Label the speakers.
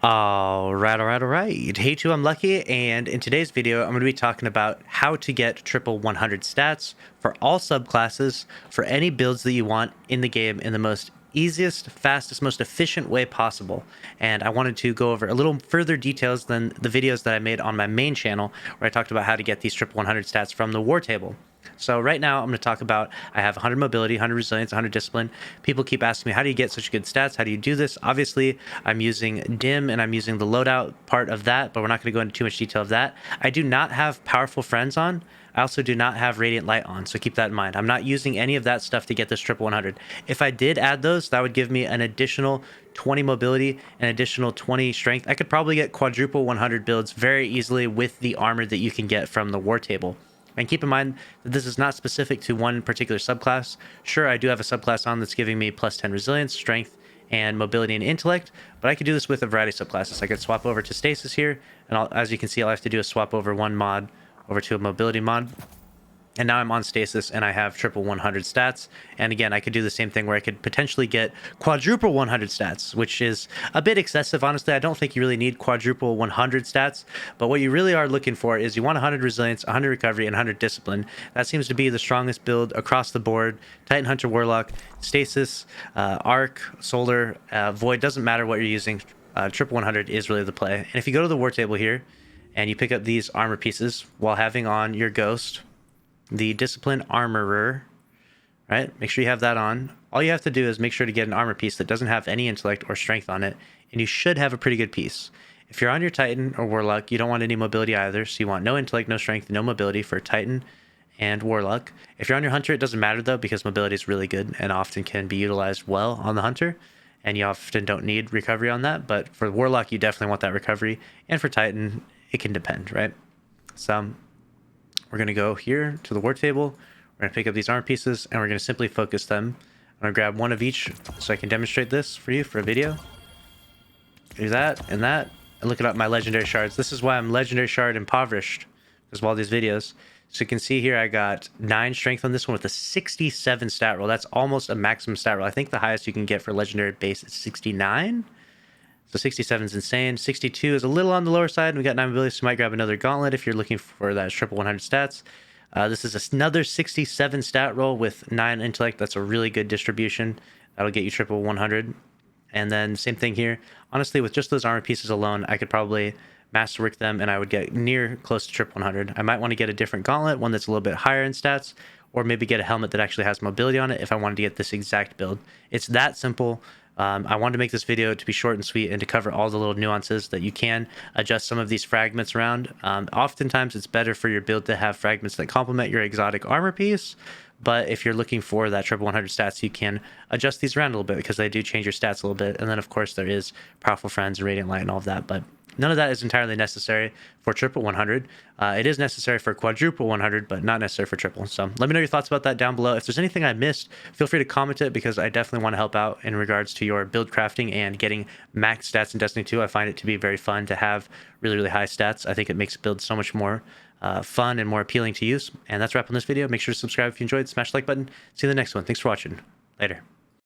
Speaker 1: All right. Hey, too, I'm Lucky, and in today's video, I'm going to be talking about how to get triple 100 stats for all subclasses for any builds that you want in the game in the most easiest, fastest, most efficient way possible. And I wanted to go over a little further details than the videos that I made on my main channel, where I talked about how to get these triple 100 stats from the war table. So right now I'm going to talk about, I have 100 mobility, 100 resilience, 100 discipline. People keep asking me, how do you get such good stats? How do you do this? Obviously, I'm using dim and I'm using the loadout part of that, but we're not going to go into too much detail of that. I do not have powerful friends on. I also do not have radiant light on, so keep that in mind. I'm not using any of that stuff to get this triple 100. If I did add those, that would give me an additional 20 mobility, an additional 20 strength. I could probably get quadruple 100 builds very easily with the armor that you can get from the war table. And keep in mind that this is not specific to one particular subclass. Sure, I do have a subclass on that's giving me plus 10 resilience, strength, and mobility and intellect, but I could do this with a variety of subclasses. I could swap over to stasis here, and as you can see, all I have to do is swap over one mod over to a mobility mod. And now I'm on stasis and I have triple 100 stats. And again, I could do the same thing where I could potentially get quadruple 100 stats, which is a bit excessive. Honestly, I don't think you really need quadruple 100 stats, but what you really are looking for is you want 100 resilience, 100 recovery, and 100 discipline. That seems to be the strongest build across the board. Titan, Hunter, Warlock, stasis, arc, solar, void, doesn't matter what you're using. Triple 100 is really the play. And if you go to the war table here and you pick up these armor pieces while having on your ghost, the discipline armorer, right? Make sure you have that on. All you have to do is make sure to get an armor piece that doesn't have any intellect or strength on it, and you should have a pretty good piece. If you're on your Titan or Warlock, you don't want any mobility either, so you want no intellect, no strength, no mobility for Titan and Warlock. If you're on your Hunter, it doesn't matter though, because mobility is really good and often can be utilized well on the Hunter, and you often don't need recovery on that, but for Warlock, you definitely want that recovery, and for Titan, it can depend, right? So we're going to go here to the war table. We're going to pick up these armor pieces and we're going to simply focus them. I'm going to grab one of each so I can demonstrate this for you for a video. Do that and look at my legendary shards. This is why I'm legendary shard impoverished, because of all these videos. So you can see here I got 9 strength on this one with a 67 stat roll. That's almost a maximum stat roll. I think the highest you can get for legendary base is 69. So 67 is insane. 62 is a little on the lower side. We got 9 abilities, so you might grab another gauntlet if you're looking for that triple 100 stats. This is another 67 stat roll with 9 intellect. That's a really good distribution. That'll get you triple 100. And then same thing here. Honestly, with just those armor pieces alone, I could probably masterwork them and I would get near close to triple 100. I might want to get a different gauntlet, one that's a little bit higher in stats, or maybe get a helmet that actually has mobility on it if I wanted to get this exact build. It's that simple. I wanted to make this video to be short and sweet and to cover all the little nuances that you can adjust some of these fragments around. Oftentimes it's better for your build to have fragments that complement your exotic armor piece, but if you're looking for that triple 100 stats, you can adjust these around a little bit because they do change your stats a little bit. And then of course there is powerful friends and radiant light and all of that, but none of that is entirely necessary for triple 100. It is necessary for quadruple 100, but not necessary for triple. So let me know your thoughts about that down below. If there's anything I missed, feel free to comment it because I definitely want to help out in regards to your build crafting and getting max stats in Destiny 2. I find it to be very fun to have really, really high stats. I think it makes builds so much more fun and more appealing to use. And that's a wrap on this video. Make sure to subscribe if you enjoyed. Smash the like button. See you in the next one. Thanks for watching. Later.